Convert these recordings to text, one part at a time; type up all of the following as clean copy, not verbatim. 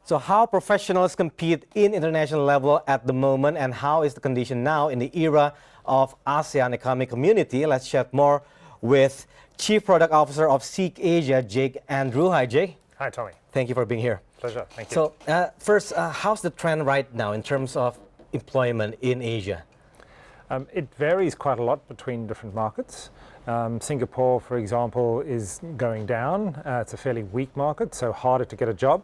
So how professionals compete in international level at the moment, and how is the condition now in the era of ASEAN Economic Community? Let's chat more with Chief Product Officer of Seek Asia, Jake Andrew. Hi, Jake. Hi, Tommy. Thank you for being here. Pleasure. Thank you. So first, how's the trend right now in terms of employment in Asia? It varies quite a lot between different markets. Singapore, for example, is going down. It's a fairly weak market, so harder to get a job.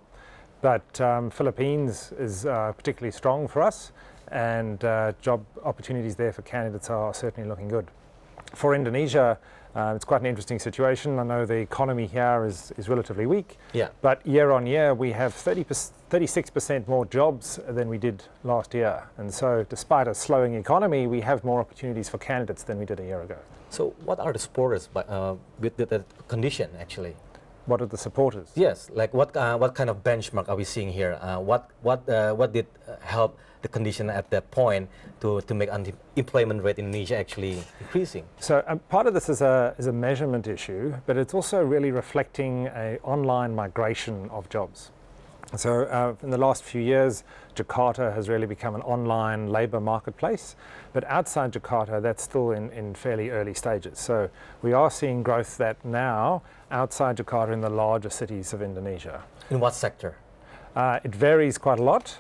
But Philippines is particularly strong for us, and job opportunities there for candidates are certainly looking good. For Indonesia, it's quite an interesting situation. I know the economy here is relatively weak, but year on year we have 36% more jobs than we did last year. And so despite a slowing economy, we have more opportunities for candidates than we did a year ago. So what are the supporters with the condition, actually? What are the supporters? Yes, like what kind of benchmark are we seeing here? What did help the condition at that point to make unemployment rate in Indonesia actually increasing? So part of this is a measurement issue, but it's also really reflecting an online migration of jobs. So in the last few years, Jakarta has really become an online labour marketplace, but outside Jakarta, that's still in fairly early stages. So we are seeing growth that now outside Jakarta in the larger cities of Indonesia. In what sector? It varies quite a lot.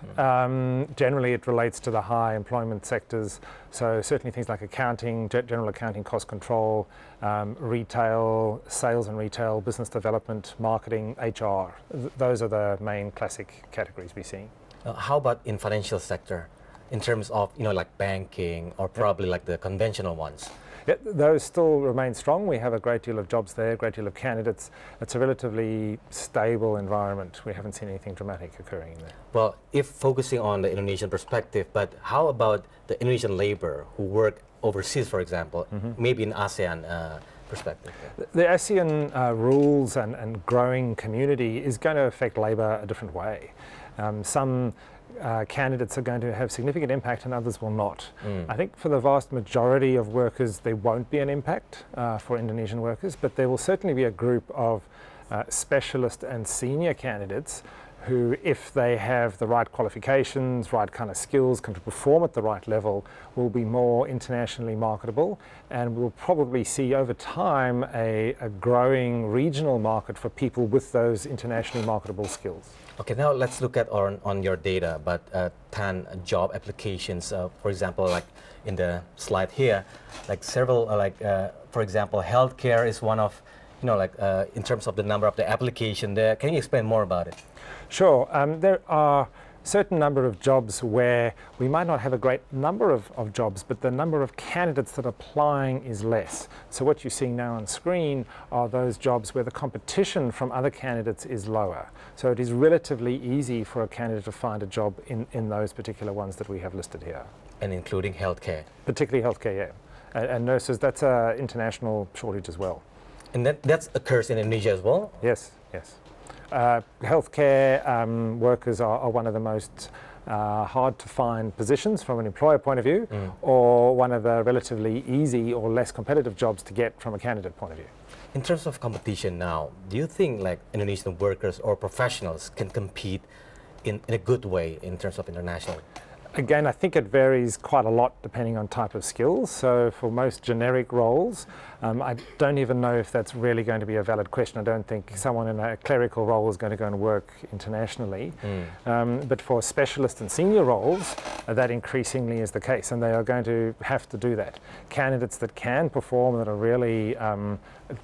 Generally, it relates to the high employment sectors. So certainly things like accounting, general accounting, cost control, retail, sales and retail, business development, marketing, HR. Those are the main classic categories we're seeing. How about in financial sector, in terms of like banking or probably like the conventional ones? Yeah, those still remain strong. We have a great deal of jobs there, a great deal of candidates. It's a relatively stable environment. We haven't seen anything dramatic occurring in there. Well, if focusing on the Indonesian perspective, but how about the Indonesian labor who work overseas, for example, maybe in ASEAN perspective? The ASEAN rules and growing community is going to affect labor a different way. Some candidates are going to have significant impact and others will not. I think for the vast majority of workers there won't be an impact for Indonesian workers, but there will certainly be a group of specialist and senior candidates who, if they have the right qualifications, right kind of skills, can perform at the right level, will be more internationally marketable, and we'll probably see over time a growing regional market for people with those internationally marketable skills. Okay, now let's look at on your data, but 10 job applications, for example, like in the slide here, like several, for example, healthcare is one of, in terms of the number of the application there. Can you explain more about it? Sure. There are certain number of jobs where we might not have a great number of jobs, but the number of candidates that are applying is less. So what you're seeing now on screen are those jobs where the competition from other candidates is lower. So it is relatively easy for a candidate to find a job in those particular ones that we have listed here. And including healthcare? Particularly healthcare, yeah. And nurses, that's an international shortage as well. And that occurs in Indonesia as well? Yes, yes. Healthcare workers are one of the most hard to find positions from an employer point of view, or one of the relatively easy or less competitive jobs to get from a candidate point of view. In terms of competition now, do you think like Indonesian workers or professionals can compete in a good way in terms of international? Again, I think it varies quite a lot depending on type of skills. So for most generic roles, I don't even know if that's really going to be a valid question. I don't think someone in a clerical role is going to go and work internationally. But for specialist and senior roles, that increasingly is the case, and they are going to have to do that. Candidates that can perform, that are really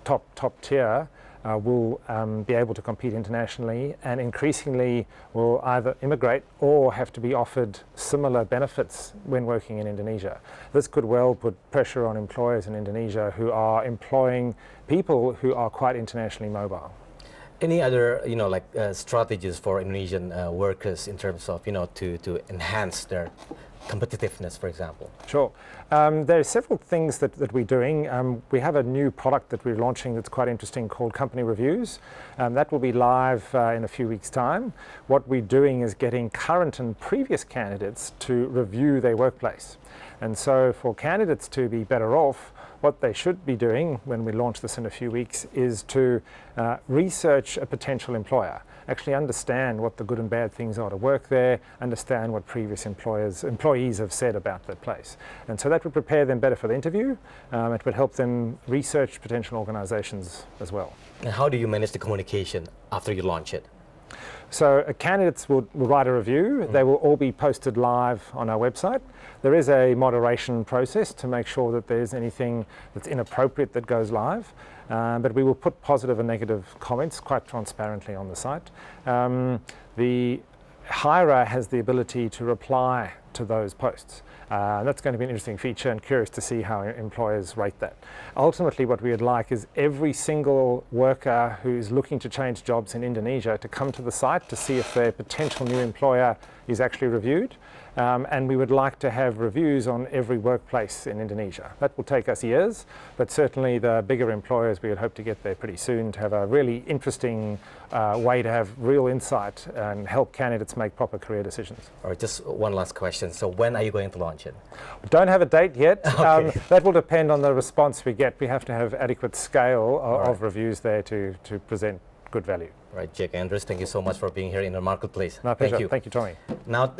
top tier, will be able to compete internationally, and increasingly will either immigrate or have to be offered similar benefits when working in Indonesia. This could well put pressure on employers in Indonesia who are employing people who are quite internationally mobile. Any other, strategies for Indonesian workers in terms of, to enhance their competitiveness, for example? Sure. There are several things that we're doing. We have a new product that we're launching that's quite interesting called Company Reviews. That will be live in a few weeks' time. What we're doing is getting current and previous candidates to review their workplace. And so for candidates to be better off, what they should be doing when we launch this in a few weeks is to research a potential employer actually understand what the good and bad things are to work there, understand what previous employees have said about that place. And so that would prepare them better for the interview. It would help them research potential organizations as well. And how do you manage the communication after you launch it? So candidates will write a review. They will all be posted live on our website. There is a moderation process to make sure that there's anything that's inappropriate that goes live. But we will put positive and negative comments quite transparently on the site. The hirer has the ability to reply to those posts. That's going to be an interesting feature, and curious to see how employers rate that. Ultimately, what we would like is every single worker who's looking to change jobs in Indonesia to come to the site to see if their potential new employer is actually reviewed. And we would like to have reviews on every workplace in Indonesia. That will take us years, but certainly the bigger employers, we would hope to get there pretty soon to have a really interesting way to have real insight and help candidates make proper career decisions. All right, just one last question. So when are you going to launch it? We don't have a date yet. Okay. That will depend on the response we get. We have to have adequate scale of reviews there to present good value. All right, Jake, Andres, thank you so much for being here in the marketplace. My pleasure. Thank you. Thank you, Tommy. Now.